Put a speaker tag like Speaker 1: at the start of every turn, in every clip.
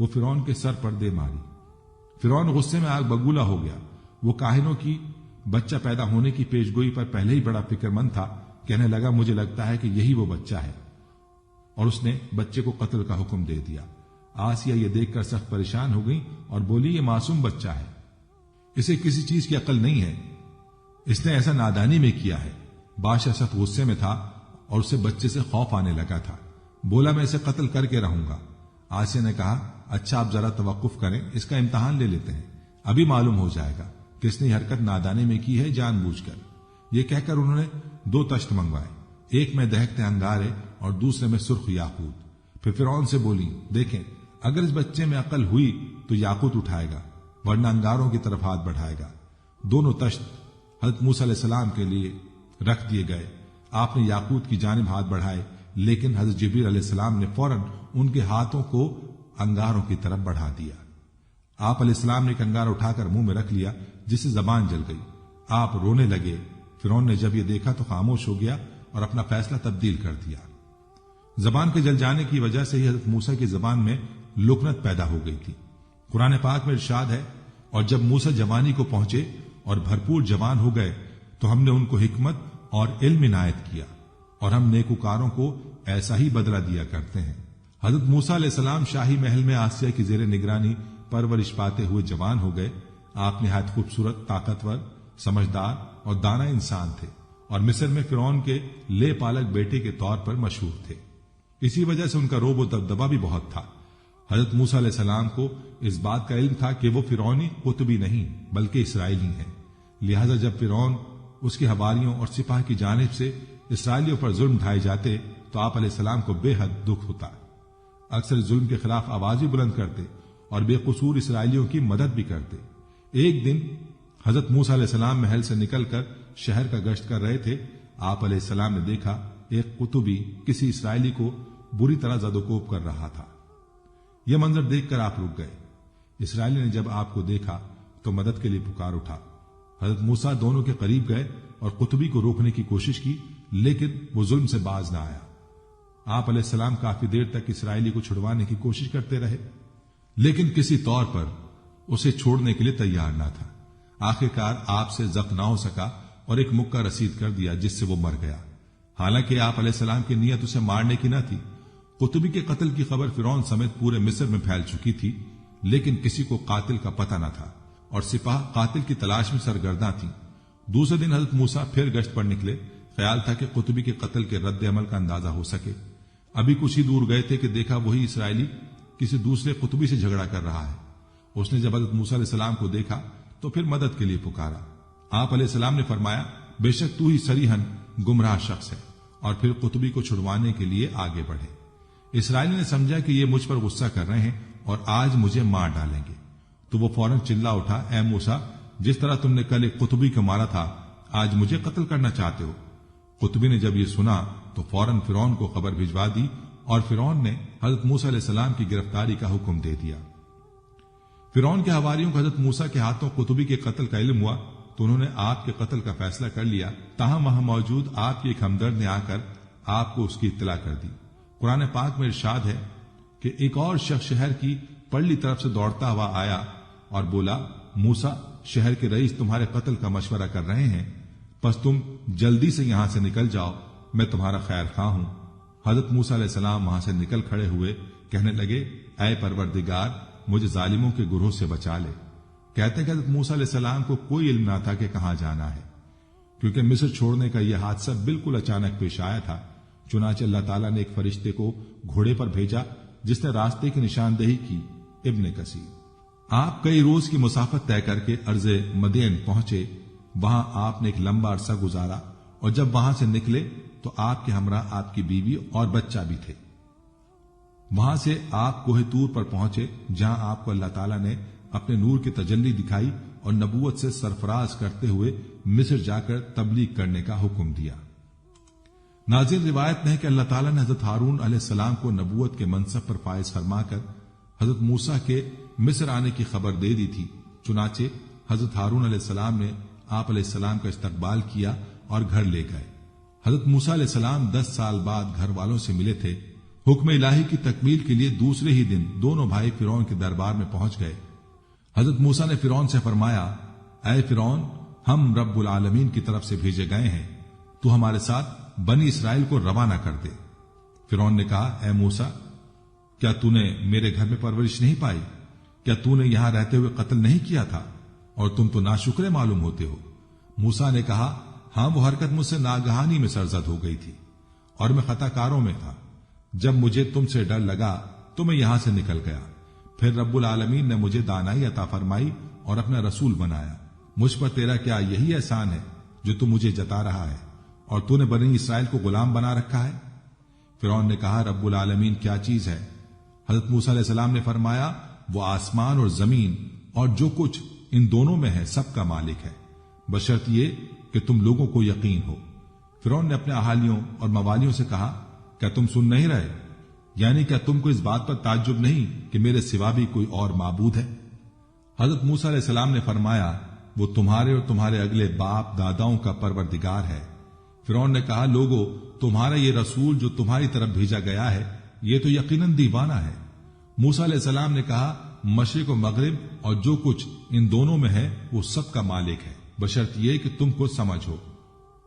Speaker 1: وہ فرعون کے سر پر دے ماری۔ فرعون غصے میں آگ بگولا ہو گیا۔ وہ کاہنوں کی بچہ پیدا ہونے کی پیشگوئی پر پہلے ہی بڑا فکر مند تھا۔ کہنے لگا مجھے لگتا ہے کہ یہی وہ بچہ ہے، اور اس نے بچے کو قتل کا حکم دے دیا۔ آسیہ یہ دیکھ کر سخت پریشان ہو گئی اور بولی یہ معصوم بچہ ہے، اسے کسی چیز کی عقل نہیں ہے، اس نے ایسا نادانی میں کیا ہے۔ بادشاہ سخت غصے میں تھا اور اسے بچے سے خوف آنے لگا تھا۔ بولا میں اسے قتل کر کے رہوں گا۔ آسیہ نے کہا اچھا آپ ذرا توقف کریں، اس کا امتحان لے لیتے ہیں، ابھی معلوم ہو جائے گا کہ اس نے حرکت نادانی میں کی ہے جان بوجھ کر۔ یہ کہہ کر انہوں نے 2 تشت منگوائے، ایک میں دہکتے انگارے اور دوسرے میں سرخ یاقوت۔ پھر فرعون سے بولی دیکھیں اگر اس بچے میں عقل ہوئی تو یاقوت اٹھائے گا، ورنہ انگاروں کی طرف ہاتھ بڑھائے گا۔ دونوں تشت حضرت موسیٰ علیہ السلام کے لیے رکھ دیے گئے۔ آپ نے یاقوت کی جانب ہاتھ بڑھائے، لیکن حضرت جبریل علیہ السلام نے فوراً ان کے ہاتھوں کو انگاروں کی طرف بڑھا دیا۔ آپ علیہ السلام نے ایک انگار اٹھا کر منہ میں رکھ لیا جس سے زبان جل گئی۔ آپ رونے لگے۔ فرعون نے جب یہ دیکھا تو خاموش ہو گیا اور اپنا فیصلہ تبدیل کر دیا۔ زبان کے جل جانے کی وجہ سے ہی حضرت موسیٰ کی زبان میں لکنت پیدا ہو گئی تھی۔ قرآن پاک میں ارشاد ہے اور جب موسیٰ جوانی کو پہنچے اور بھرپور جوان ہو گئے تو ہم نے ان کو حکمت اور علم عنایت کیا، اور ہم نیکوکاروں کو ایسا ہی بدلہ دیا کرتے ہیں۔ حضرت موسیٰ علیہ السلام شاہی محل میں آسیہ کی زیر نگرانی پرورش پاتے ہوئے جوان ہو گئے۔ آپ نہایت خوبصورت، طاقتور، سمجھدار اور دانا انسان تھے، اور مصر میں فرعون کے لے پالک بیٹے کے طور پر مشہور تھے۔ اسی وجہ سے ان کا روب و دبدبہ بھی بہت تھا۔ حضرت موسیٰ علیہ السلام کو اس بات کا علم تھا کہ وہ فرعونی قطبی نہیں بلکہ اسرائیلی ہیں، لہذا جب فرعون، اس کے حواریوں اور سپاہ کی جانب سے اسرائیلیوں پر ظلم ڈھائے جاتے تو آپ علیہ السلام کو بے حد دکھ ہوتا۔ اکثر ظلم کے خلاف آواز بھی بلند کرتے اور بے قصور اسرائیلیوں کی مدد بھی کرتے۔ ایک دن حضرت موسیٰ علیہ السلام محل سے نکل کر شہر کا گشت کر رہے تھے۔ آپ علیہ السلام نے دیکھا ایک قطبی کسی اسرائیلی کو بری طرح زد و کوب کر رہا تھا۔ یہ منظر دیکھ کر آپ رک گئے۔ اسرائیلی نے جب آپ کو دیکھا تو مدد کے لیے پکار اٹھا۔ حضرت موسیٰ دونوں کے قریب گئے اور قطبی کو روکنے کی کوشش کی، لیکن وہ ظلم سے باز نہ آیا۔ آپ علیہ السلام کافی دیر تک اسرائیلی کو چھڑوانے کی کوشش کرتے رہے، لیکن کسی طور پر اسے چھوڑنے کے لیے تیار نہ تھا۔ آخرکار آپ سے ضبط نہ ہو سکا اور ایک مکہ رسید کر دیا جس سے وہ مر گیا۔ حالانکہ آپ علیہ السلام کی نیت اسے مارنے کی نہ تھی۔ قطبی کے قتل کی خبر فرعون سمیت پورے مصر میں پھیل چکی تھی، لیکن کسی کو قاتل کا پتہ نہ تھا اور سپاہ قاتل کی تلاش میں سرگرداں تھیں۔ دوسرے دن حضرت موسیٰ پھر گشت پر نکلے۔ خیال تھا کہ قطبی کے قتل کے رد عمل کا اندازہ ہو سکے۔ ابھی کچھ ہی دور گئے تھے کہ دیکھا وہی اسرائیلی کسی دوسرے قطبی سے جھگڑا کر رہا ہے۔ اس نے جب حضرت موسیٰ علیہ السلام کو دیکھا تو پھر مدد کے لیے پکارا۔ آپ علیہ السلام نے فرمایا بے شک تو ہی صریحاً گمراہ شخص ہے، اور پھر قطبی کو چھڑوانے کے لیے آگے بڑھے۔ اسرائیلی نے سمجھا کہ یہ مجھ پر غصہ کر رہے ہیں اور آج مجھے مار ڈالیں گے، تو وہ فوراً چلا اٹھا، اے موسیٰ، جس طرح تم نے کل ایک قطبی کو مارا تھا آج مجھے قتل کرنا چاہتے ہو۔ قطبی نے جب یہ سنا تو فوراً فرعون کو خبر بھجوا دی، اور فرعون نے حضرت موسیٰ علیہ السلام کی گرفتاری کا حکم دے دیا۔ فرعون کے حواریوں کو حضرت موسیٰ کے ہاتھوں قطبی کے قتل کا علم ہوا تو انہوں نے آپ کے قتل کا فیصلہ کر لیا، تاہم وہاں موجود آپ کے ایک ہمدرد نے آ کر آپ کو اس کی اطلاع کر دی۔ قرآن پاک میں ارشاد ہے کہ ایک اور شخص شہر کی پرلی طرف سے دوڑتا ہوا آیا اور بولا، موسیٰ، شہر کے رئیس تمہارے قتل کا مشورہ کر رہے ہیں، پس تم جلدی سے یہاں سے نکل جاؤ، میں تمہارا خیر خواہ ہوں۔ حضرت موسیٰ علیہ السلام وہاں سے نکل کھڑے ہوئے، کہنے لگے، اے پروردگار، مجھے ظالموں کے گروہ سے بچا لے۔ کہتے ہیں کہ حضرت موسیٰ علیہ السلام کو کوئی علم نہ تھا کہ کہاں جانا ہے، کیونکہ مصر چھوڑنے کا یہ حادثہ بالکل اچانک پیش آیا تھا۔ چنانچہ اللہ تعالیٰ نے ایک فرشتے کو گھوڑے پر بھیجا جس نے راستے کی نشاندہی کی۔ ابن کثیر۔ آپ کئی روز کی مسافت طے کر کے ارض مدین پہنچے۔ وہاں آپ نے ایک لمبا عرصہ گزارا، اور جب وہاں سے نکلے تو آپ کے ہمراہ آپ کی بیوی اور بچہ بھی تھے۔ وہاں سے آپ کوہ طور پر پہنچے، جہاں آپ کو اللہ تعالیٰ نے اپنے نور کی تجلی دکھائی اور نبوت سے سرفراز کرتے ہوئے مصر جا کر تبلیغ کرنے کا حکم دیا۔ ناظرین، روایت میں ہے کہ اللہ تعالیٰ نے حضرت ہارون علیہ السلام کو نبوت کے منصب پر فائز فرما کر حضرت موسیٰ کے مصر آنے کی خبر دے دی تھی۔ چنانچہ حضرت ہارون علیہ السلام نے آپ علیہ السلام کا استقبال کیا اور گھر لے گئے۔ حضرت موسیٰ علیہ السلام 10 سال بعد گھر والوں سے ملے تھے۔ حکم الہی کی تکمیل کے لیے دوسرے ہی دن دونوں بھائی فرعون کے دربار میں پہنچ گئے۔ حضرت موسیٰ نے فرعون سے فرمایا، اے فرعون، ہم رب العالمین کی طرف سے بھیجے گئے ہیں، تو ہمارے ساتھ بنی اسرائیل کو روانہ کر دے۔ فرعون نے کہا، اے موسیٰ، کیا تو نے میرے گھر میں پرورش نہیں پائی؟ کیا تو نے یہاں رہتے ہوئے قتل نہیں کیا تھا؟ اور تم تو ناشکرے معلوم ہوتے ہو۔ موسیٰ نے کہا، ہاں، وہ حرکت مجھ سے ناگہانی میں سرزد ہو گئی تھی اور میں خطا کاروں میں تھا۔ جب مجھے تم سے ڈر لگا تو میں یہاں سے نکل گیا۔ پھر رب العالمین نے مجھے دانائی عطا فرمائی اور اپنا رسول بنایا۔ مجھ پر تیرا کیا یہی احسان ہے جو تو مجھے جتا رہا ہے، اور تو نے بنی اسرائیل کو غلام بنا رکھا ہے؟ فرعون نے کہا، رب العالمین کیا چیز ہے؟ حضرت موسیٰ علیہ السلام نے فرمایا، وہ آسمان اور زمین اور جو کچھ ان دونوں میں ہے سب کا مالک ہے، بشرط یہ کہ تم لوگوں کو یقین ہو۔ فرعون نے اپنے اہالیوں اور موالیوں سے کہا، کیا تم سن نہیں رہے؟ یعنی کیا تم کو اس بات پر تعجب نہیں کہ میرے سوا بھی کوئی اور معبود ہے؟ حضرت موسیٰ علیہ السلام نے فرمایا، وہ تمہارے اور تمہارے اگلے باپ داداؤں کا پروردگار ہے۔ فرعون نے کہا، لوگو، تمہارا یہ رسول جو تمہاری طرف بھیجا گیا ہے یہ تو یقیناً دیوانہ ہے۔ موسیٰ علیہ السلام نے کہا، مشرق و مغرب اور جو کچھ ان دونوں میں ہے وہ سب کا مالک ہے، بشرط یہ کہ تم کو سمجھ ہو۔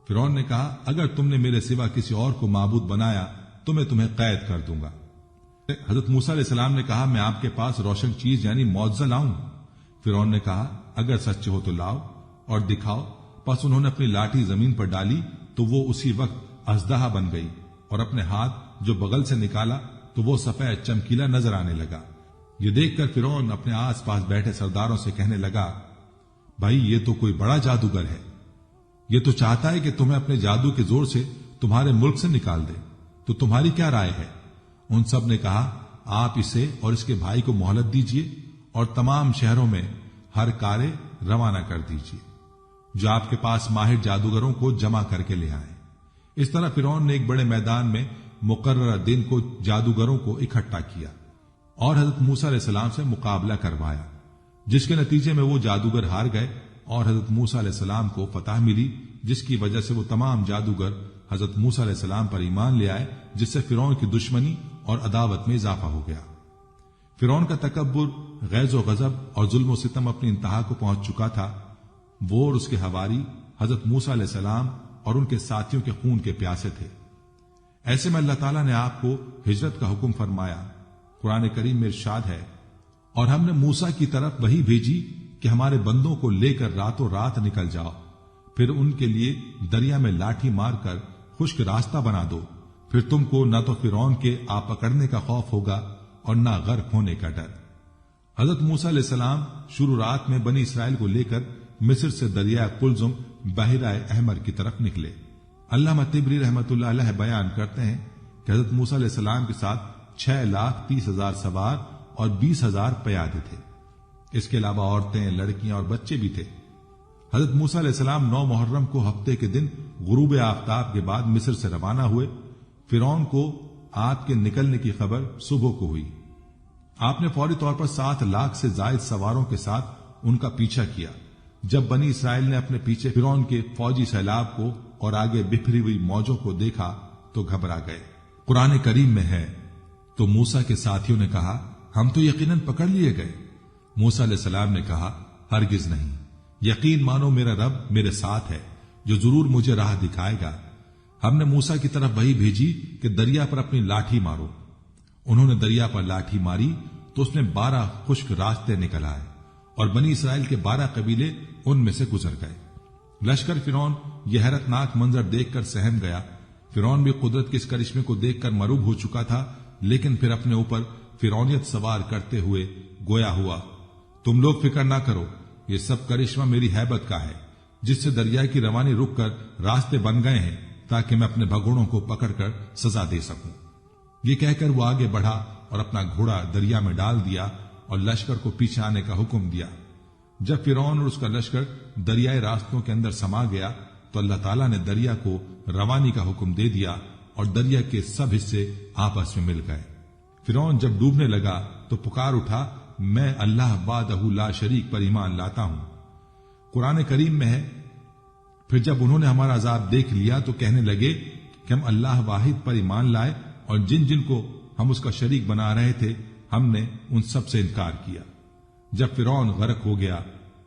Speaker 1: فرعون نے کہا، اگر تم نے میرے سوا کسی اور کو معبود بنایا تو میں تمہیں قید کر دوں گا۔ حضرت موسیٰ علیہ السلام نے کہا، میں آپ کے پاس روشن چیز یعنی معجزہ لاؤں؟ فرعون نے کہا، اگر سچے ہو تو لاؤ اور دکھاؤ۔ پس انہوں نے اپنی لاٹھی زمین پر ڈالی تو وہ اسی وقت اژدہا بن گئی، اور اپنے ہاتھ جو بغل سے نکالا تو وہ سفید چمکیلا نظر آنے لگا۔ یہ دیکھ کر فرعون اپنے آس پاس بیٹھے سرداروں سے کہنے لگا، بھائی، یہ تو کوئی بڑا جادوگر ہے، یہ تو چاہتا ہے کہ تمہیں اپنے جادو کے زور سے تمہارے ملک سے نکال دے، تو تمہاری کیا رائے ہے؟ ان سب نے کہا، آپ اسے اور اس کے بھائی کو مہلت دیجیے اور تمام شہروں میں ہر کارے روانہ کر دیجیے جو آپ کے پاس ماہر جادوگروں کو جمع کر کے لے آئیں۔ اس طرح فرعون نے ایک بڑے میدان میں مقررہ دن کو جادوگروں کو اکٹھا کیا اور حضرت موسیٰ علیہ السلام سے مقابلہ کروایا، جس کے نتیجے میں وہ جادوگر ہار گئے اور حضرت موسیٰ علیہ السلام کو فتح ملی، جس کی وجہ سے وہ تمام جادوگر حضرت موسیٰ علیہ السلام پر ایمان لے آئے، جس سے فرعون کی دشمنی اور عداوت میں اضافہ ہو گیا۔ فرعون کا تکبر، غیظ و غضب اور ظلم و ستم اپنی انتہا کو پہنچ چکا تھا۔ وہ اور اس کے حواری حضرت موسیٰ علیہ السلام اور ان کے ساتھیوں کے خون کے پیاسے تھے۔ ایسے میں اللہ تعالیٰ نے آپ کو ہجرت کا حکم فرمایا۔ قرآن کریم میں ارشاد ہے، اور ہم نے موسیٰ کی طرف وحی بھیجی کہ ہمارے بندوں کو لے کر راتوں رات نکل جاؤ، پھر ان کے لیے دریا میں لاٹھی مار کر خشک راستہ بنا دو، پھر تم کو نہ تو فرعون کے آ پکڑنے کا خوف ہوگا اور نہ غرق ہونے کا ڈر۔ حضرت موسیٰ علیہ السلام شروع رات میں بنی اسرائیل کو لے کر مصر سے دریائے قلزم بحیرہ احمر کی طرف نکلے۔ علامہ طبری رحمۃ اللہ علیہ بیان کرتے ہیں کہ حضرت موسیٰ علیہ السلام کے ساتھ 6,30,000 سوار اور 20,000 پیادے تھے۔ اس کے علاوہ عورتیں، لڑکیاں اور بچے بھی تھے۔ حضرت موسیٰ علیہ السلام 9 محرم کو ہفتے کے دن غروب آفتاب کے بعد مصر سے روانہ ہوئے۔ فرعون کو آپ کے نکلنے کی خبر صبح کو ہوئی۔ آپ نے فوری طور پر 7 لاکھ سے زائد سواروں کے ساتھ ان کا پیچھا کیا۔ جب بنی اسرائیل نے اپنے پیچھے فرعون کے فوجی سیلاب کو اور آگے بکھری ہوئی موجوں کو دیکھا تو گھبرا گئے۔ قرآن کریم میں ہے، تو موسیٰ کے ساتھیوں نے کہا، ہم تو یقیناً پکڑ لیے گئے۔ موسیٰ علیہ السلام نے کہا، ہرگز نہیں، یقین مانو میرا رب میرے ساتھ ہے جو ضرور مجھے راہ دکھائے گا۔ ہم نے موسیٰ کی طرف وہی بھیجی کہ دریا پر اپنی لاٹھی مارو۔ انہوں نے دریا پر لاٹھی ماری تو اس میں 12 خشک راستے نکل آئے اور بنی اسرائیل کے 12 قبیلے ان میں سے گزر گئے۔ لشکر فرعون یہ حیرت ناک منظر دیکھ کر سہم گیا۔ فرعون بھی قدرت کے اس کرشمے کو دیکھ کر مروب ہو چکا تھا، لیکن پھر اپنے اوپر فرعونیت سوار کرتے ہوئے گویا ہوا، تم لوگ فکر نہ کرو، یہ سب کرشمہ میری ہیبت کا ہے، جس سے دریا کی روانی رک کر راستے بن گئے ہیں تاکہ میں اپنے بھگوڑوں کو پکڑ کر سزا دے سکوں۔ یہ کہہ کر وہ آگے بڑھا اور اپنا گھوڑا دریا میں ڈال دیا اور لشکر کو پیچھے آنے کا حکم دیا۔ جب فرعون اور اس کا لشکر دریائے راستوں کے اندر سما گیا تو اللہ تعالیٰ نے دریا کو روانی کا حکم دے دیا اور دریا کے سب حصے آپس میں مل گئے۔ فرعون جب ڈوبنے لگا تو پکار اٹھا، میں اللہ وحدہ لا شریک پر ایمان لاتا ہوں۔ قرآن کریم میں ہے، پھر جب انہوں نے ہمارا عذاب دیکھ لیا تو کہنے لگے کہ ہم اللہ واحد پر ایمان لائے اور جن جن کو ہم اس کا شریک بنا رہے تھے ہم نے ان سب سے انکار کیا۔ جب فرعون غرق ہو گیا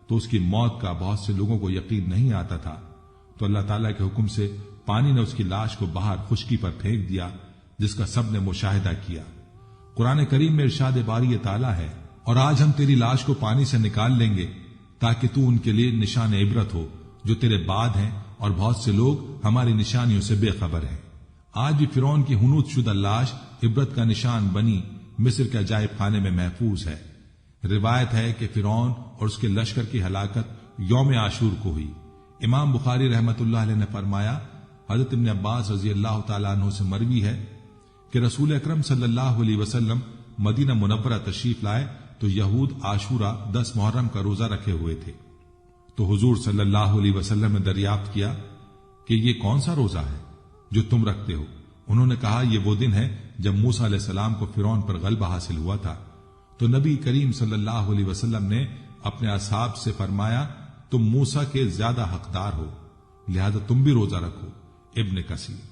Speaker 1: تو اس کی موت کا بہت سے لوگوں کو یقین نہیں آتا تھا، تو اللہ تعالیٰ کے حکم سے پانی نے اس کی لاش کو باہر خشکی پر پھینک دیا، جس کا سب نے مشاہدہ کیا۔ قرآن کریم میں ارشاد باری تعالیٰ ہے، اور آج ہم تیری لاش کو پانی سے نکال لیں گے تاکہ تو ان کے لیے نشان عبرت ہو جو تیرے بعد ہیں، اور بہت سے لوگ ہماری نشانیوں سے بے خبر ہیں۔ آج بھی فرعون کی حنوط شدہ لاش عبرت کا نشان بنی مصر کے عجائب خانے میں محفوظ ہے۔ روایت ہے کہ فرعون اور اس کے لشکر کی ہلاکت یوم عاشور کو ہوئی۔ امام بخاری رحمت اللہ علیہ نے فرمایا، حضرت ابن عباس رضی اللہ تعالیٰ عنہ سے مروی ہے کہ رسول اکرم صلی اللہ علیہ وسلم مدینہ منورہ تشریف لائے تو یہود عاشورہ 10 محرم کا روزہ رکھے ہوئے تھے، تو حضور صلی اللہ علیہ وسلم نے دریافت کیا کہ یہ کون سا روزہ ہے جو تم رکھتے ہو؟ انہوں نے کہا، یہ وہ دن ہے جب موسیٰ علیہ السلام کو فرعون پر غلبہ حاصل ہوا تھا۔ تو نبی کریم صلی اللہ علیہ وسلم نے اپنے اصحاب سے فرمایا، تم موسیٰ کے زیادہ حقدار ہو، لہذا تم بھی روزہ رکھو۔ ابن کثیر۔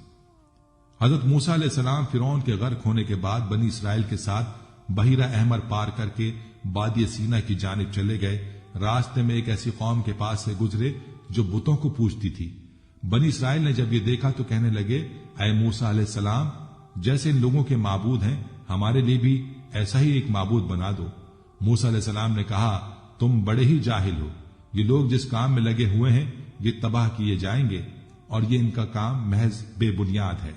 Speaker 1: حضرت موسیٰ علیہ السلام فرعون کے غرق ہونے کے بعد بنی اسرائیل کے ساتھ بحیرہ احمر پار کر کے وادی سینا کی جانب چلے گئے۔ راستے میں ایک ایسی قوم کے پاس سے گزرے جو بتوں کو پوجتی تھی۔ بنی اسرائیل نے جب یہ دیکھا تو کہنے لگے، اے موسیٰ علیہ السلام، جیسے ان لوگوں کے معبود ہیں ہمارے لیے بھی ایسا ہی ایک معبود بنا دو۔ موسیٰ علیہ السلام نے کہا، تم بڑے ہی جاہل ہو، یہ لوگ جس کام میں لگے ہوئے ہیں یہ تباہ کیے جائیں گے، اور یہ ان کا کام محض بے بنیاد ہے۔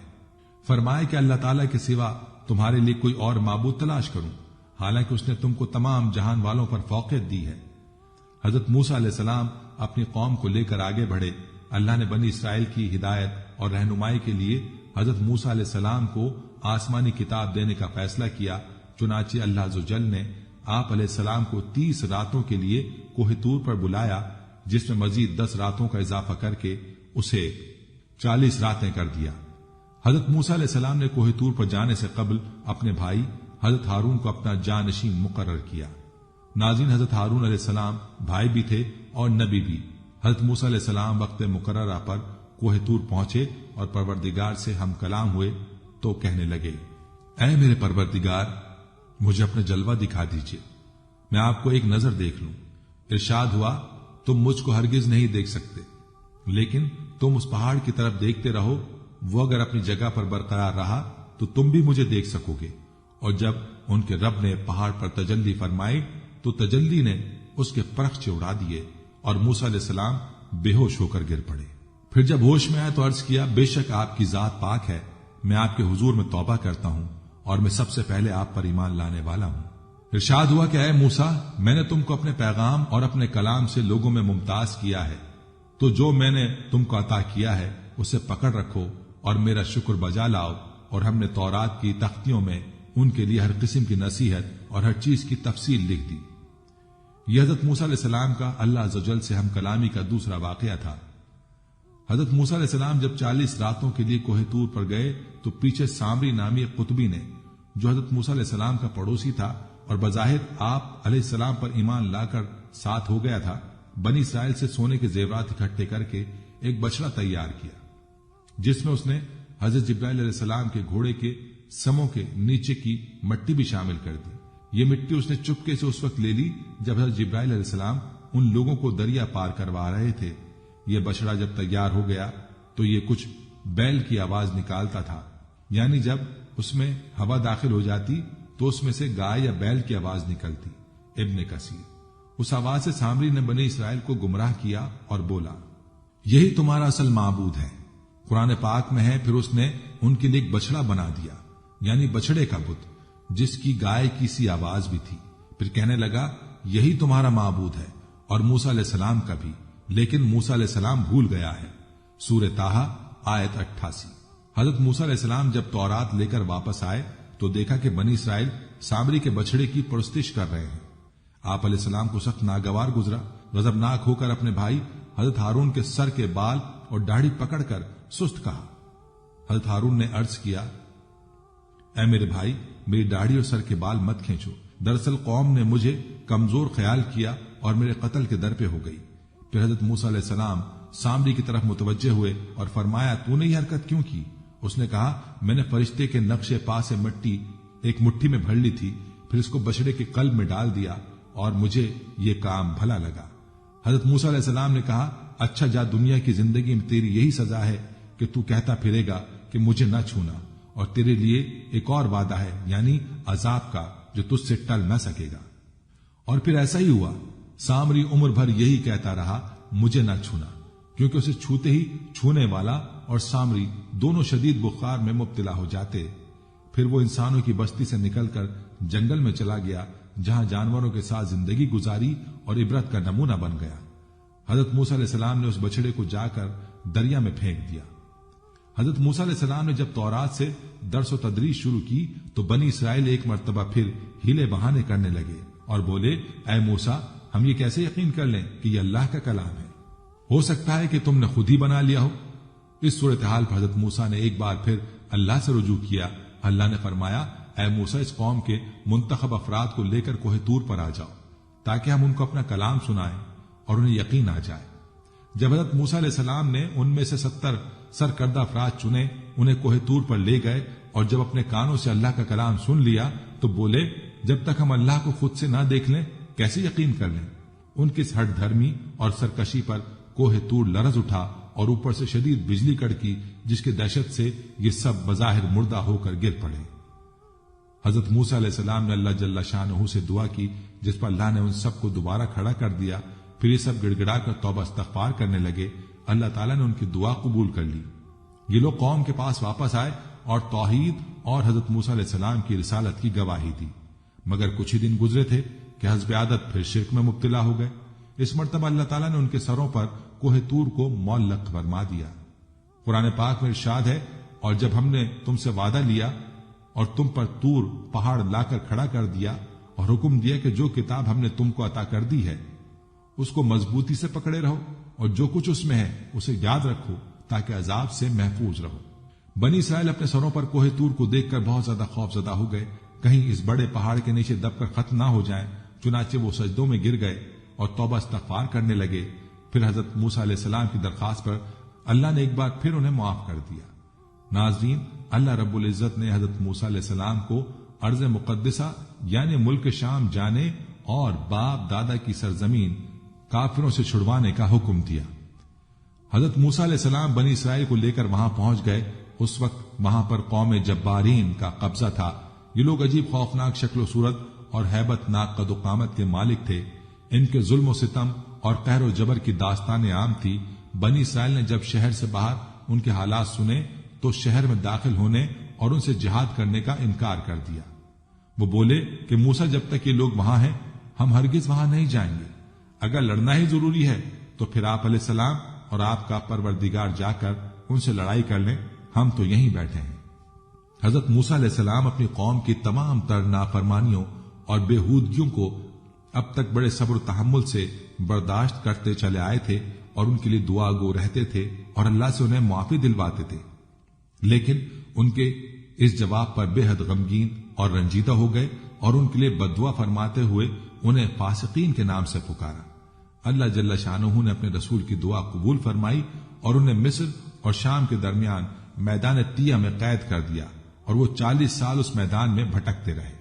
Speaker 1: فرمائے کہ اللہ تعالیٰ کے سوا تمہارے لیے کوئی اور معبود تلاش کروں، حالانکہ اس نے تم کو تمام جہان والوں پر فوقیت دی ہے۔ حضرت موسیٰ علیہ السلام اپنی قوم کو لے کر آگے بڑھے۔ اللہ نے بنی اسرائیل کی ہدایت اور رہنمائی کے لیے حضرت موسیٰ علیہ السلام کو آسمانی کتاب دینے کا فیصلہ کیا۔ چنانچہ اللہ عز و جل نے آپ علیہ السلام کو 30 راتوں کے لیے کوہ طور پر بلایا، جس میں مزید 10 راتوں کا اضافہ کر کے اسے 40 راتیں کر دیا۔ حضرت موسیٰ علیہ السلام نے کوہ طور پر جانے سے قبل اپنے بھائی حضرت ہارون کو اپنا جانشین مقرر کیا۔ ناظرین، حضرت ہارون علیہ السلام بھائی بھی تھے اور نبی بھی۔ حضرت موسیٰ علیہ السلام وقت مقررہ پر کوہ طور پہنچے اور پروردگار سے ہم کلام ہوئے تو کہنے لگے، اے میرے پروردگار، مجھے اپنا جلوہ دکھا دیجئے، میں آپ کو ایک نظر دیکھ لوں۔ ارشاد ہوا، تم مجھ کو ہرگز نہیں دیکھ سکتے، لیکن تم اس پہاڑ کی طرف دیکھتے رہو، وہ اگر اپنی جگہ پر برقرار رہا تو تم بھی مجھے دیکھ سکو گے۔ اور جب ان کے رب نے پہاڑ پر تجلی فرمائی تو تجلی نے اس کے پرخچے اڑا دیے اور موسیٰ علیہ السلام بے ہوش ہو کر گر پڑے۔ پھر جب ہوش میں آئے تو عرض کیا، بے شک آپ کی ذات پاک ہے، میں آپ کے حضور میں توبہ کرتا ہوں اور میں سب سے پہلے آپ پر ایمان لانے والا ہوں۔ ارشاد ہوا کہ اے موسیٰ، میں نے تم کو اپنے پیغام اور اپنے کلام سے لوگوں میں ممتاز کیا ہے، تو جو میں نے تم کو عطا کیا ہے اسے پکڑ رکھو اور میرا شکر بجا لاؤ۔ اور ہم نے تورات کی تختیوں میں ان کے لیے ہر قسم کی نصیحت اور ہر چیز کی تفصیل لکھ دی۔ یہ حضرت موسیٰ علیہ السلام کا اللہ عز و جل سے ہم کلامی کا دوسرا واقعہ تھا۔ حضرت موسیٰ علیہ السلام جب 40 راتوں کے لیے کوہ طور پر گئے تو پیچھے سامری نامی ایک قطبی نے، جو حضرت موسیٰ علیہ السلام کا پڑوسی تھا اور بظاہر آپ علیہ السلام پر ایمان لا کر ساتھ ہو گیا تھا، بنی اسرائیل سے سونے کے زیورات اکٹھے کر کے ایک بچڑا تیار کیا، جس میں اس نے حضرت جبرائیل علیہ السلام کے گھوڑے کے سموں کے نیچے کی مٹی بھی شامل کر دی۔ یہ مٹی اس نے چپکے سے اس وقت لے لی جب حضرت جبرائیل علیہ السلام ان لوگوں کو دریا پار کروا رہے تھے۔ یہ بچڑا جب تیار ہو گیا تو یہ کچھ بیل کی آواز نکالتا تھا، یعنی جب اس میں ہوا داخل ہو جاتی تو اس میں سے گائے یا بیل کی آواز نکلتی۔ ابن کثیر۔ اس آواز سے سامری نے بنی اسرائیل کو گمراہ کیا اور بولا، یہی تمہارا اصل معبود ہے۔ قرآن پاک میں ہے، پھر اس نے ان کے لیے ایک بچڑا بنا دیا، یعنی بچڑے کا بت، جس کی گائے کی سی آواز بھی تھی۔ پھر کہنے لگا، یہی تمہارا معبود ہے اور موسیٰ علیہ السلام کا بھی، لیکن موسیٰ علیہ السلام بھول گیا ہے۔ سورہ طٰہٰ آیت 88۔ حضرت موسیٰ علیہ السلام جب تورات لے کر واپس آئے تو دیکھا کہ بنی اسرائیل سامری کے بچڑے کی پرستش کر رہے ہیں۔ آپ علیہ السلام کو سخت ناگوار گزرا، غضبناک ہو کر اپنے بھائی حضرت ہارون کے سر کے بال اور داڑھی پکڑ کر سست کہا۔ حضرت ہارون نے عرض کیا، اے میرے بھائی، میری داڑھی اور سر کے بال مت کھینچو، دراصل قوم نے مجھے کمزور خیال کیا اور میرے قتل کے در پہ ہو گئی۔ پھر حضرت موسیٰ علیہ السلام سامری کی طرف متوجہ ہوئے اور فرمایا، تو نے یہ حرکت کیوں کی؟ اس نے کہا، میں نے فرشتے کے نقش پا سے مٹی ایک مٹھی میں بھر لی تھی، پھر اس کو بچڑے کے قلب میں ڈال دیا اور مجھے یہ کام بھلا لگا۔ حضرت موسیٰ علیہ السلام نے کہا، اچھا جا، دنیا کی زندگی میں تیری یہی سزا ہے کہ تو کہتا پھرے گا کہ مجھے نہ چھونا، اور تیرے لیے ایک اور وعدہ ہے، یعنی عذاب کا، جو تجھ سے ٹل نہ سکے گا۔ اور پھر ایسا ہی ہوا، سامری عمر بھر یہی کہتا رہا، مجھے نہ چھونا، کیونکہ اسے چھوتے ہی چھونے والا اور سامری دونوں شدید بخار میں مبتلا ہو جاتے۔ پھر وہ انسانوں کی بستی سے نکل کر جنگل میں چلا گیا، جہاں جانوروں کے ساتھ زندگی گزاری اور عبرت کا نمونہ بن گیا۔ حضرت موسیٰ علیہ السلام نے اس بچڑے کو جا کر دریا میں پھینک دیا۔ حضرت موسیٰ علیہ السلام نے جب تورات سے درس و تدریس شروع کی تو بنی اسرائیل ایک مرتبہ پھر ہیلے بہانے کرنے لگے اور بولے، اے موسیٰ، ہم یہ کیسے یقین کر لیں کہ یہ اللہ کا کلام ہے؟ ہو سکتا ہے کہ تم نے خود ہی بنا لیا ہو۔ اس صورتحال پر حضرت موسیٰ نے ایک بار پھر اللہ سے رجوع کیا۔ اللہ نے فرمایا، اے موسیٰ، اس قوم کے منتخب افراد کو لے کر کوہ طور پر آ جاؤ، تاکہ ہم ان کو اپنا کلام سنائیں اور انہیں یقین آ جائے۔ جب حضرت موسیٰ علیہ السلام نے ان میں سے 70 سرکردہ افراد چنے، انہیں کوہ طور پر لے گئے، اور جب اپنے کانوں سے اللہ کا کلام سن لیا تو بولے، جب تک ہم اللہ کو خود سے نہ دیکھ لیں کیسے یقین کر لیں؟ ان کی اس ہٹ دھرمی اور سرکشی پر کوہ طور لرز اٹھا اور اوپر سے شدید بجلی کڑکی، جس کی دہشت سے یہ سب بظاہر مردہ ہو کر گر پڑے۔ حضرت موسیٰ علیہ السلام نے اللہ جل شانہ سے دعا کی، جس پر اللہ نے ان سب کو دوبارہ کھڑا کر دیا۔ پھر یہ سب گڑ گڑا کر توبہ استغفار کرنے لگے۔ اللہ تعالیٰ نے ان کی دعا قبول کر لی۔ یہ لوگ قوم کے پاس واپس آئے اور توحید اور حضرت موسیٰ علیہ السلام کی رسالت کی گواہی دی، مگر کچھ ہی دن گزرے تھے کہ حسب عادت پھر شرک میں مبتلا ہو گئے۔ اس مرتبہ اللہ تعالیٰ نے ان کے سروں پر کوہ طور کو معلق فرما دیا۔ قرآن پاک میں ارشاد ہے، اور جب ہم نے تم سے وعدہ لیا اور تم پر طور پہاڑ لا کر کھڑا کر دیا اور حکم دیا کہ جو کتاب ہم نے تم کو عطا کر دی ہے اس کو مضبوطی سے پکڑے رہو، اور جو کچھ اس میں ہے اسے یاد رکھو تاکہ عذاب سے محفوظ رہو۔ بنی اسرائیل اپنے سروں پر کوہ طور کو دیکھ کر بہت زیادہ خوف زدہ ہو گئے، کہیں اس بڑے پہاڑ کے نیچے دب کر ختم نہ ہو جائیں۔ چنانچہ وہ سجدوں میں گر گئے اور توبہ استغفار کرنے لگے۔ پھر حضرت موسیٰ علیہ السلام کی درخواست پر اللہ نے ایک بار پھر انہیں معاف کر دیا۔ ناظرین، اللہ رب العزت نے حضرت موسیٰ علیہ السلام کو ارض مقدسہ یعنی ملک شام جانے اور باپ دادا کی سرزمین کافروں سے چھڑوانے کا حکم دیا۔ حضرت موسیٰ علیہ السلام بنی اسرائیل کو لے کر وہاں پہنچ گئے۔ اس وقت وہاں پر قوم جبارین کا قبضہ تھا۔ یہ لوگ عجیب خوفناک شکل و صورت اور ہیبت ناک قد و قامت کے مالک تھے۔ ان کے ظلم و ستم اور قہر و جبر کی داستانیں عام تھی۔ بنی اسرائیل نے جب شہر سے باہر ان کے حالات سنے تو شہر میں داخل ہونے اور ان سے جہاد کرنے کا انکار کر دیا۔ وہ بولے کہ موسیٰ، جب تک یہ لوگ وہاں ہیں ہم ہرگز وہاں نہیں جائیں گے۔ اگر لڑنا ہی ضروری ہے تو پھر آپ علیہ السلام اور آپ کا پروردگار جا کر ان سے لڑائی کر لیں، ہم تو یہیں بیٹھے ہیں۔ حضرت موسیٰ علیہ السلام اپنی قوم کی تمام تر نافرمانیوں اور بےہودگیوں کو اب تک بڑے صبر و تحمل سے برداشت کرتے چلے آئے تھے اور ان کے لیے دعا گو رہتے تھے اور اللہ سے انہیں معافی دلواتے تھے، لیکن ان کے اس جواب پر بے حد غمگین اور رنجیدہ ہو گئے اور ان کے لیے بددعا فرماتے ہوئے انہیں فاسقین کے نام سے پکارا۔ اللہ جل شانہ نے اپنے رسول کی دعا قبول فرمائی اور انہیں مصر اور شام کے درمیان میدان تیہ میں قید کر دیا، اور وہ 40 سال اس میدان میں بھٹکتے رہے۔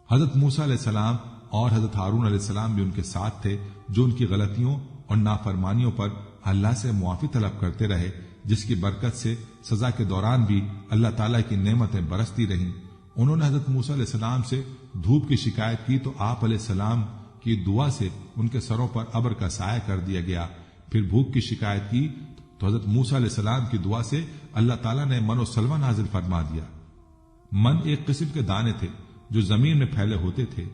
Speaker 1: حضرت موسیٰ علیہ السلام اور حضرت ہارون علیہ السلام بھی ان کے ساتھ تھے، جو ان کی غلطیوں اور نافرمانیوں پر اللہ سے معافی طلب کرتے رہے، جس کی برکت سے سزا کے دوران بھی اللہ تعالیٰ کی نعمتیں برستی رہیں۔ انہوں نے حضرت موسیٰ علیہ السلام سے دھوپ کی شکایت کی تو آپ علیہ السلام کی دعا سے ان کے سروں پر ابر کا سایہ کر دیا گیا۔ پھر بھوک کی شکایت کی تو حضرت موسیٰ علیہ السلام کی دعا سے اللہ تعالیٰ نے من و سلوہ نازل فرما دیا۔ من ایک قسم کے دانے تھے جو زمین میں پھیلے ہوتے تھے،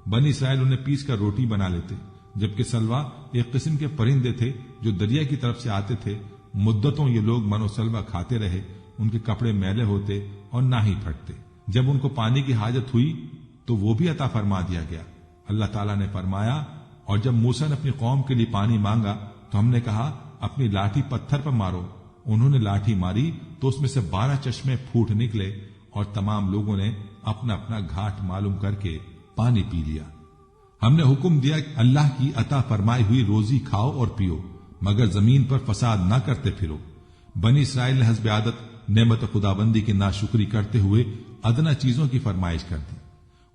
Speaker 1: بنی اسرائیل انہیں پیس کر روٹی بنا لیتے، جبکہ سلوہ ایک قسم کے پرندے تھے جو دریا کی طرف سے آتے تھے۔ مدتوں یہ لوگ من و سلوہ کھاتے رہے، ان کے کپڑے میلے ہوتے اور نہ ہی پھٹتے۔ جب ان کو پانی کی حاجت ہوئی تو وہ بھی عطا فرما دیا گیا۔ اللہ تعالیٰ نے فرمایا، اور جب موسیٰ نے اپنی قوم کے لیے پانی مانگا تو ہم نے کہا اپنی لاٹھی پتھر پر مارو۔ انہوں نے لاٹھی ماری تو اس میں سے 12 چشمے پھوٹ نکلے اور تمام لوگوں نے اپنا اپنا گھاٹ معلوم کر کے پانی پی لیا۔ ہم نے حکم دیا کہ اللہ کی عطا فرمائی ہوئی روزی کھاؤ اور پیو، مگر زمین پر فساد نہ کرتے پھرو۔ بنی اسرائیل نے حسب عادت نعمت خداوندی کی ناشکری کرتے ہوئے ادنا چیزوں کی فرمائش کر دی۔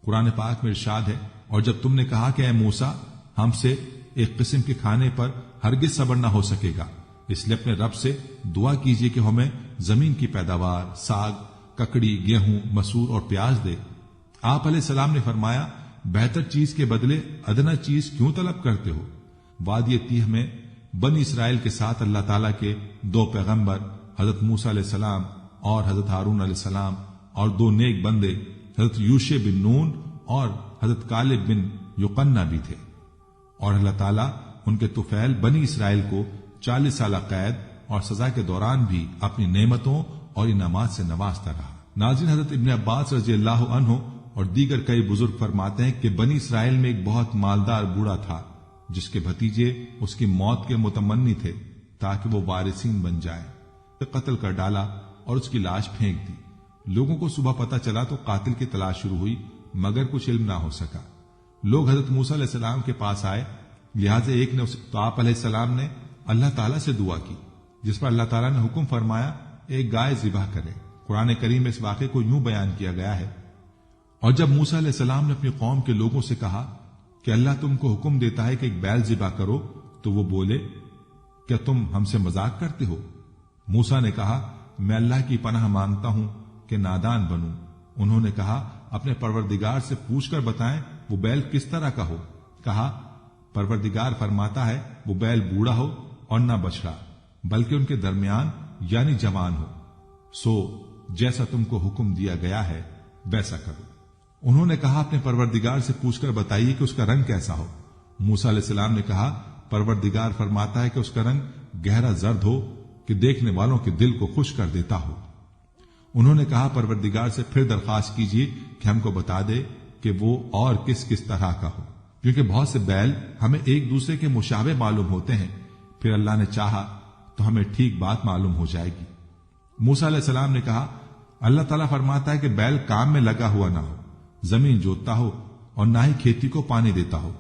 Speaker 1: قرآن پاک میں ارشاد ہے، اور جب تم نے کہا کہ اے موسیٰ ہم سے ایک قسم کے کھانے پر ہرگز صبر نہ ہو سکے گا، اس لیے اپنے رب سے دعا کیجیے کہ ہمیں زمین کی پیداوار، ساگ، ککڑی، گیہوں، مسور اور پیاز دے۔ آپ علیہ السلام نے فرمایا، بہتر چیز کے بدلے ادنا چیز کیوں طلب کرتے ہو؟ وادی تیہ میں بنی اسرائیل کے ساتھ اللہ تعالیٰ کے دو پیغمبر حضرت موسیٰ علیہ السلام اور حضرت ہارون علیہ السلام اور دو نیک بندے حضرت یوشع بن نون اور حضرت کالب بن یقنہ بھی تھے، اور اللہ تعالیٰ ان کے طفیل بنی اسرائیل کو 40 سالہ قید اور سزا کے دوران بھی اپنی نعمتوں اور انعامات سے نوازتا رہا۔ ناظرین، حضرت ابن عباس رضی اللہ عنہ اور دیگر کئی بزرگ فرماتے ہیں کہ بنی اسرائیل میں ایک بہت مالدار بوڑھا تھا جس کے بھتیجے اس کی موت کے متمنی تھے تاکہ وہ وارثین بن جائے۔ قتل کر ڈالا اور اس کی لاش پھینک دی۔ لوگوں کو صبح پتہ چلا تو قاتل کی تلاش شروع ہوئی، مگر کچھ علم نہ ہو سکا۔ لوگ حضرت موسیٰ علیہ السلام کے پاس آئے، لہٰذا ایک نے اسے تو آپ علیہ السلام نے اللہ تعالیٰ سے دعا کی، جس پر اللہ تعالیٰ نے حکم فرمایا ایک گائے ذبح کرے۔ قرآن کریم میں اس واقعے کو یوں بیان کیا گیا ہے، اور جب موسیٰ علیہ السلام نے اپنی قوم کے لوگوں سے کہا کہ اللہ تم کو حکم دیتا ہے کہ ایک بیل ذبح کرو، تو وہ بولے، کیا تم ہم سے مذاق کرتے ہو؟ موسیٰ نے کہا، میں اللہ کی پناہ مانگتا ہوں کہ نادان بنوں۔ انہوں نے کہا، اپنے پروردگار سے پوچھ کر بتائیں وہ بیل کس طرح کا ہو۔ کہا، پروردگار فرماتا ہے وہ بیل بوڑھا ہو اور نہ بچڑا، بلکہ ان کے درمیان یعنی جوان ہو، سو جیسا تم کو حکم دیا گیا ہے ویسا کرو۔ انہوں نے کہا، اپنے پروردگار سے پوچھ کر بتائیے کہ اس کا رنگ کیسا ہو۔ موسیٰ علیہ السلام نے کہا، پروردگار فرماتا ہے کہ اس کا رنگ گہرا زرد ہو کہ دیکھنے والوں کے دل کو خوش کر دیتا ہو۔ انہوں نے کہا، پروردگار سے پھر درخواست کیجیے کہ ہم کو بتا دے کہ وہ اور کس کس طرح کا ہو، کیونکہ بہت سے بیل ہمیں ایک دوسرے کے مشابہ معلوم ہوتے ہیں، پھر اللہ نے چاہا تو ہمیں ٹھیک بات معلوم ہو جائے گی۔ موسیٰ علیہ السلام نے کہا، اللہ تعالیٰ فرماتا ہے کہ بیل کام میں لگا ہوا نہ ہو، زمین جوتتا ہو اور نہ ہی کھیتی کو پانی دیتا ہو،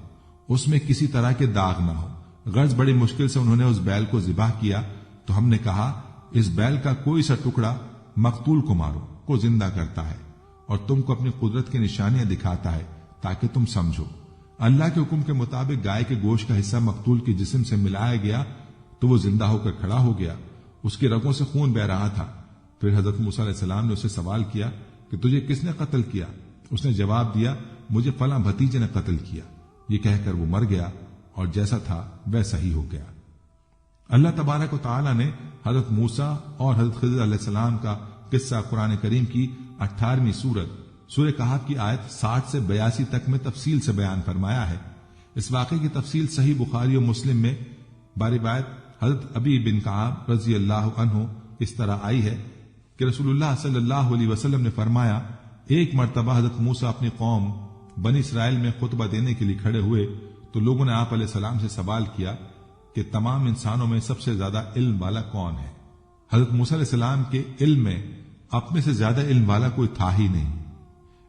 Speaker 1: اس میں کسی طرح کے داغ نہ ہو۔ غرض بڑی مشکل سے انہوں نے اس بیل کو ذبح کیا تو ہم نے کہا، اس بیل کا کوئی سا ٹکڑا مقتول کو مارو، کو زندہ کرتا ہے اور تم کو اپنی قدرت کی نشانیاں دکھاتا ہے تاکہ تم سمجھو۔ اللہ کے حکم کے مطابق گائے کے گوشت کا حصہ مقتول کے جسم سے ملایا گیا تو وہ زندہ ہو کر کھڑا ہو گیا، اس کی رگوں سے خون بہ رہا تھا۔ پھر حضرت موسیٰ علیہ السلام نے اسے سوال کیا کہ تجھے کس نے قتل کیا؟ اس نے جواب دیا، مجھے فلاں بھتیجے نے قتل کیا۔ یہ کہہ کر وہ مر گیا اور جیسا تھا ویسا ہی ہو گیا۔ اللہ تبارک و تعالی نے حضرت موسیٰ اور حضرت خضر علیہ السلام کا قصہ قرآن کریم کی 18ویں سورہ کہف کی آیت 60 سے 82 تک میں تفصیل سے بیان فرمایا ہے۔ اس واقعے کی تفصیل صحیح بخاری و مسلم میں باروایت حضرت ابی بن کعب رضی اللہ عنہ اس طرح آئی ہے کہ رسول اللہ صلی اللہ علیہ وسلم نے فرمایا، ایک مرتبہ حضرت موسیٰ اپنی قوم بنی اسرائیل میں خطبہ دینے کے لیے کھڑے ہوئے تو لوگوں نے آپ علیہ السلام سے سوال کیا کہ تمام انسانوں میں سب سے زیادہ علم والا کون ہے؟ حضرت موسیٰ علیہ السلام کے علم میں اپنے سے زیادہ علم والا کوئی تھا ہی نہیں،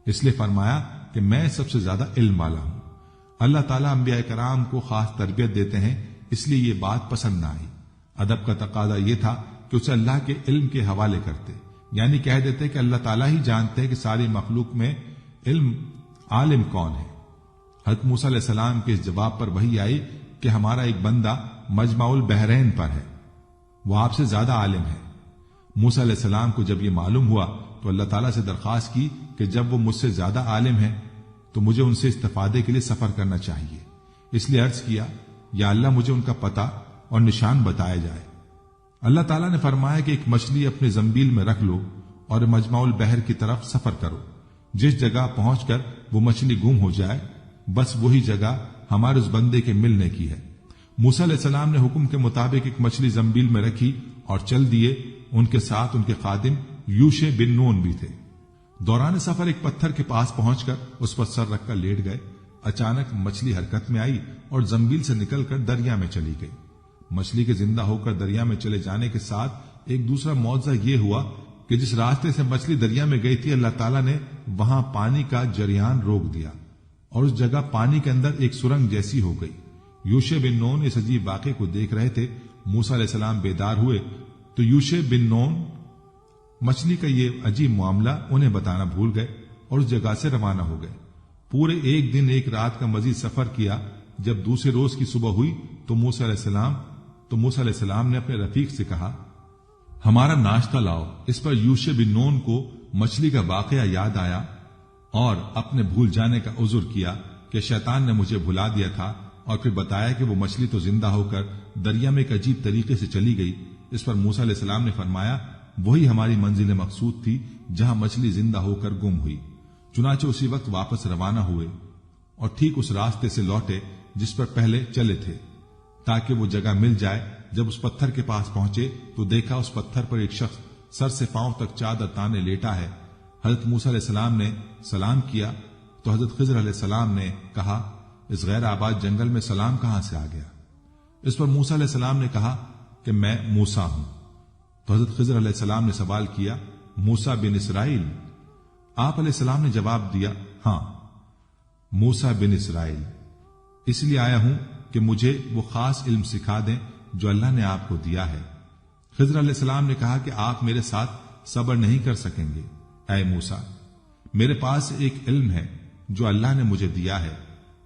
Speaker 1: اس لیے فرمایا کہ میں سب سے زیادہ علم والا ہوں۔ اللہ تعالیٰ انبیاء کرام کو خاص تربیت دیتے ہیں، اس لیے یہ بات پسند نہ آئی۔ ادب کا تقاضا یہ تھا کہ اسے اللہ کے علم کے حوالے کرتے، یعنی کہہ دیتے کہ اللہ تعالیٰ ہی جانتے ہیں کہ ساری مخلوق میں علم عالم کون ہے۔ حضرت موسیٰ علیہ السلام کے اس جواب پر وحی آئی کہ ہمارا ایک بندہ مجمع البحرین پر ہے، وہ آپ سے زیادہ عالم ہے۔ موسیٰ علیہ السلام کو جب یہ معلوم ہوا تو اللہ تعالیٰ سے درخواست کی کہ جب وہ مجھ سے زیادہ عالم ہے تو مجھے ان سے استفادے کے لیے سفر کرنا چاہیے، اس لیے عرض کیا، یا اللہ مجھے ان کا پتہ اور نشان بتایا جائے۔ اللہ تعالیٰ نے فرمایا کہ ایک مچھلی اپنے زنبیل میں رکھ لو اور مجمع البحر کی طرف سفر کرو، جس جگہ پہنچ کر وہ مچھلی گم ہو جائے بس وہی جگہ ہمارے اس بندے کے ملنے کی ہے۔ موسیٰ علیہ السلام نے حکم کے مطابق ایک مچھلی زنبیل میں رکھی اور چل دیے، ان کے ساتھ ان کے خادم یوشع بن نون بھی تھے۔ دوران سفر ایک پتھر کے پاس پہنچ کر اس پر سر رکھ کر لیٹ گئے۔ اچانک مچھلی حرکت میں آئی اور زنبیل سے نکل کر دریا میں چلی گئی۔ مچھلی کے زندہ ہو کر دریا میں چلے جانے کے ساتھ ایک دوسرا معجزہ یہ ہوا کہ جس راستے سے مچھلی دریا میں گئی تھی اللہ تعالیٰ نے وہاں پانی کا جریان روک دیا اور اس جگہ پانی کے اندر ایک سرنگ جیسی ہو گئی۔ یوشع بن نون اس عجیب واقعے کو دیکھ رہے تھے۔ موسیٰ علیہ السلام بیدار ہوئے تو یوشع بن نون مچھلی کا یہ عجیب معاملہ انہیں بتانا بھول گئے اور اس جگہ سے روانہ ہو گئے۔ پورے ایک دن ایک رات کا مزید سفر کیا۔ جب دوسرے روز کی صبح ہوئی تو موسیٰ علیہ السلام نے اپنے رفیق سے کہا، ہمارا ناشتہ لاؤ۔ اس پر یوشع بن نون کو مچھلی کا واقعہ یاد آیا اور اپنے بھول جانے کا عذر کیا کہ شیطان نے مجھے بھلا دیا تھا، اور پھر بتایا کہ وہ مچھلی تو زندہ ہو کر دریا میں ایک عجیب طریقے سے چلی گئی۔ اس پر موسیٰ علیہ السلام نے فرمایا، وہی ہماری منزل مقصود تھی جہاں مچھلی زندہ ہو کر گم ہوئی۔ چنانچہ اسی وقت واپس روانہ ہوئے اور ٹھیک اس راستے سے لوٹے جس پر پہلے چلے تھے، تاکہ وہ جگہ مل جائے۔ جب اس پتھر کے پاس پہنچے تو دیکھا اس پتھر پر ایک شخص سر سے پاؤں تک چادر تانے لیٹا ہے۔ حضرت موسیٰ علیہ السلام نے سلام کیا تو حضرت خضر علیہ السلام نے کہا، اس غیر آباد جنگل میں سلام کہاں سے آ گیا؟ اس پر موسیٰ علیہ السلام نے کہا کہ میں موسیٰ ہوں۔ تو حضرت خضر علیہ السلام نے سوال کیا، موسیٰ بن اسرائیل؟ آپ علیہ السلام نے جواب دیا، ہاں موسیٰ بن اسرائیل، اس لیے آیا ہوں کہ مجھے وہ خاص علم سکھا دیں جو اللہ نے آپ کو دیا ہے۔ خضر علیہ السلام نے کہا کہ آپ میرے ساتھ صبر نہیں کر سکیں گے اے موسیٰ، میرے پاس ایک علم ہے جو اللہ نے مجھے دیا ہے،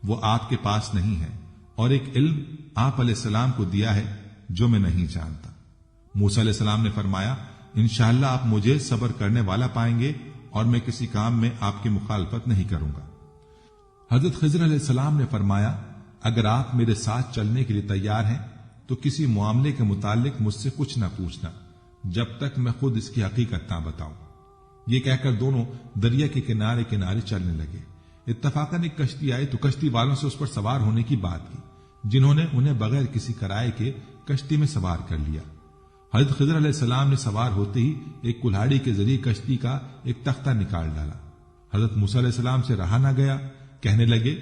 Speaker 1: وہ آپ کے پاس نہیں ہے، اور ایک علم آپ علیہ السلام کو دیا ہے جو میں نہیں جانتا۔ موسیٰ علیہ السلام نے فرمایا، انشاءاللہ آپ مجھے صبر کرنے والا پائیں گے اور میں کسی کام میں آپ کی مخالفت نہیں کروں گا۔ حضرت خضر علیہ السلام نے فرمایا، اگر آپ میرے ساتھ چلنے کے لیے تیار ہیں تو کسی معاملے کے متعلق مجھ سے کچھ نہ پوچھنا جب تک میں خود اس کی حقیقت نہ بتاؤں۔ یہ کہہ کر دونوں دریا کے کنارے کنارے چلنے لگے۔ اتفاقاً ایک کشتی آئی تو کشتی والوں سے اس پر سوار ہونے کی بات کی، جنہوں نے انہیں بغیر کسی کرائے کے کشتی میں سوار کر لیا۔ حضرت خضر علیہ السلام نے سوار ہوتے ہی ایک کلہاڑی کے ذریعے کشتی کا ایک تختہ نکال ڈالا۔ حضرت موسیٰ علیہ السلام سے رہا نہ گیا، کہنے لگے،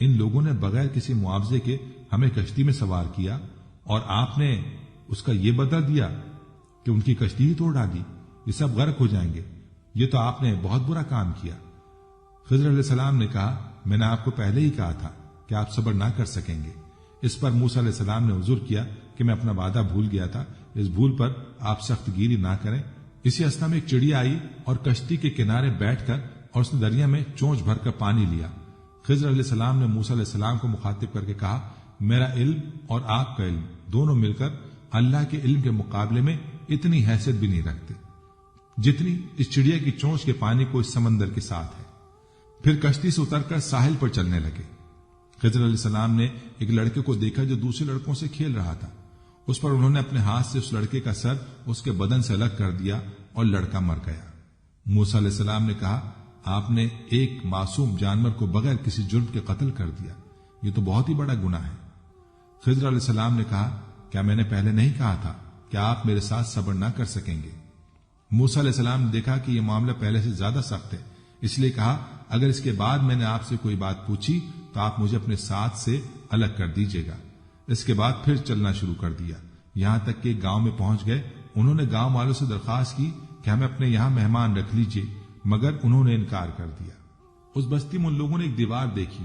Speaker 1: ان لوگوں نے بغیر کسی معاوضے کے ہمیں کشتی میں سوار کیا اور آپ نے اس کا یہ بدلہ دیا کہ ان کی کشتی ہی توڑ ڈالی، یہ سب غرق ہو جائیں گے، یہ تو آپ نے بہت برا کام کیا۔ خضر علیہ السلام نے کہا، میں نے آپ کو پہلے ہی کہا تھا کہ آپ صبر نہ کر سکیں گے۔ اس پر موسیٰ علیہ السلام نے عذر کیا کہ میں اپنا وعدہ بھول گیا تھا، اس بھول پر آپ سخت گیری نہ کریں۔ اسی اثنا میں ایک چڑیا آئی اور کشتی کے کنارے بیٹھ کر اور اس نے دریا میں چونچ بھر کر پانی لیا۔ خضر علیہ السلام نے موسیٰ علیہ السلام کو مخاطب کر کے کہا، میرا علم اور آپ کا علم دونوں مل کر اللہ کے علم کے مقابلے میں اتنی حیثیت بھی نہیں رکھتے جتنی اس چڑیا کی چونچ کے پانی کو اس سمندر کے ساتھ ہے۔ پھر کشتی سے اتر کر ساحل پر چلنے لگے۔ خضر علیہ السلام نے ایک لڑکے کو دیکھا جو دوسرے لڑکوں سے کھیل رہا تھا۔ اس پر انہوں نے اپنے ہاتھ سے اس لڑکے کا سر اس کے بدن سے الگ کر دیا اور لڑکا مر گیا۔ موسیٰ علیہ السلام نے کہا، آپ نے ایک معصوم جانور کو بغیر کسی جرم کے قتل کر دیا، یہ تو بہت ہی بڑا گناہ ہے۔ خضر علیہ السلام نے کہا، کیا میں نے پہلے نہیں کہا تھا کہ آپ میرے ساتھ صبر نہ کر سکیں گے؟ موسیٰ علیہ السلام نے دیکھا کہ یہ معاملہ پہلے سے زیادہ سخت ہے، اس لیے کہا، اگر اس کے بعد میں نے آپ سے کوئی بات پوچھی تو آپ مجھے اپنے ساتھ سے الگ کر دیجیے گا۔ اس کے بعد پھر چلنا شروع کر دیا، یہاں تک کہ گاؤں میں پہنچ گئے۔ انہوں نے گاؤں والوں سے درخواست کی کہ ہمیں اپنے یہاں مہمان رکھ لیجیے، مگر انہوں نے انکار کر دیا۔ اس بستی میں ان لوگوں نے ایک دیوار دیکھی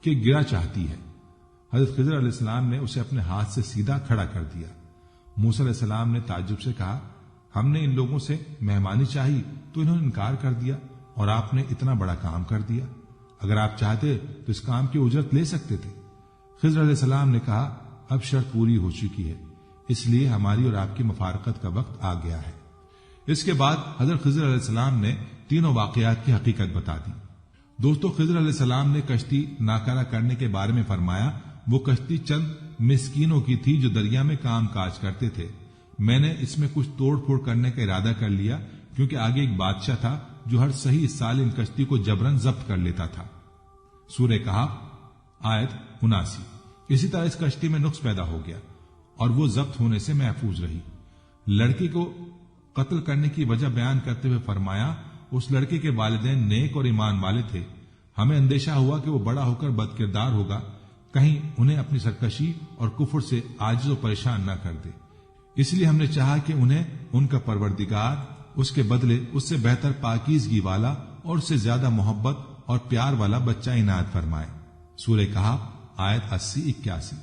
Speaker 1: کہ گرا چاہتی ہے۔ حضرت خضر علیہ السلام نے اسے اپنے ہاتھ سے سیدھا کھڑا کر دیا۔ موسیٰ علیہ السلام نے تعجب سے کہا، ہم نے ان لوگوں سے مہمانی چاہی تو انہوں نے انکار کر دیا، اور آپ نے اتنا بڑا کام کر دیا۔ اگر آپ چاہتے تو اس کام کی اجرت لے سکتے تھے۔ خضر علیہ السلام نے کہا، اب شرط پوری ہو چکی ہے، اس لیے ہماری اور آپ کی مفارقت کا وقت آ گیا ہے۔ اس کے بعد حضرت خضر علیہ السلام نے تینوں واقعات کی حقیقت بتا دی۔ دوستو، خضر علیہ السلام نے کشتی ناکارہ کرنے کے بارے میں فرمایا، وہ کشتی چند مسکینوں کی تھی جو دریا میں کام کاج کرتے تھے۔ میں نے اس میں کچھ توڑ پھوڑ کرنے کا ارادہ کر لیا، کیونکہ آگے ایک بادشاہ تھا جو ہر صحیح سال ان کشتی کو جبرن ضبط کر لیتا تھا۔ سورہ کہف آیت 79۔ اسی طرح اس کشتی میں نقص پیدا ہو گیا اور وہ ضبط ہونے سے محفوظ رہی۔ لڑکی کو قتل کرنے کی وجہ بیان کرتے ہوئے فرمایا، اس لڑکے کے والدین نیک اور ایمان والے تھے، ہمیں اندیشہ ہوا کہ وہ بڑا ہو کر بد کردار ہوگا، کہیں انہیں اپنی سرکشی اور کفر سے عاجز و پریشان نہ کر دے، اس لیے ہم نے چاہا کہ انہیں ان کا پروردگار اس کے بدلے اس سے بہتر پاکیزگی والا اور اس سے زیادہ محبت اور پیار والا بچہ عنایت فرمائے۔ سورہ کہف آیت 80-81۔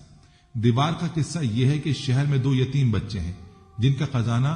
Speaker 1: دیوار کا قصہ یہ ہے کہ شہر میں 2 یتیم بچے ہیں جن کا خزانہ